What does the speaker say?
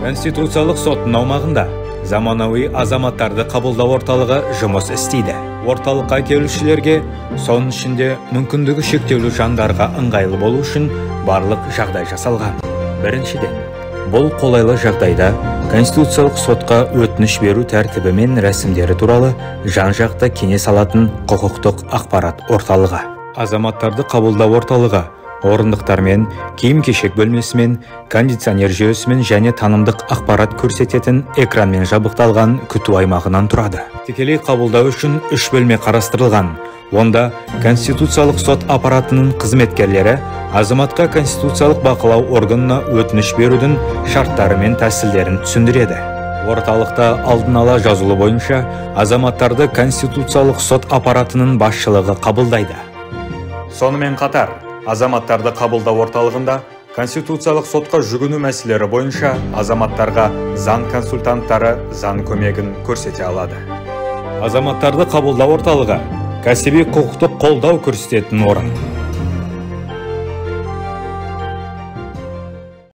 Конституциялық соттың аумағында заманауи азаматтарды қабылдау орталығы жұмыс істейді. Орталыққа келушілерге, соның ішінде мүмкіндігі шектеулі жандарға ыңғайлы болу үшін барлық жағдай жасалған. Біріншіден, бұл қолайлы жағдайда Конституциялық сотқа өтініш беру тәртібі мен рәсімдері туралы жан-жақты кеңес алатын құқықтық ақпарат орталығы. Азаматтарды қабылдау орталығы орындықтармен, киім-кешек бөлмесімен, кондиционер жүйесімен және танымдық ақпарат көрсететін экранмен жабдықталған күту аймағынан тұрады. Тікелей қабылдау үшін 3 бөлме қарастырылған. Онда Конституциялық сот аппаратының қызметкерлері азаматқа конституциялық бақылау органына өтініш берудің шарттары мен тәсілдерін түсіндіреді. Орталықта алдын ала жазылу бойынша азаматтарды Конституциялық сот аппаратының басшылығы қабылдайды. Сонымен қатар, азаматтарды қабылдау орталығында Конституциялық сотқа жүгіну мәселелері бойынша азаматтарға заң консультанттары заң көмегін көрсете алады. Азаматтарды қабылдау орталығы кәсіби құқықтық қолдау көрсететін орын.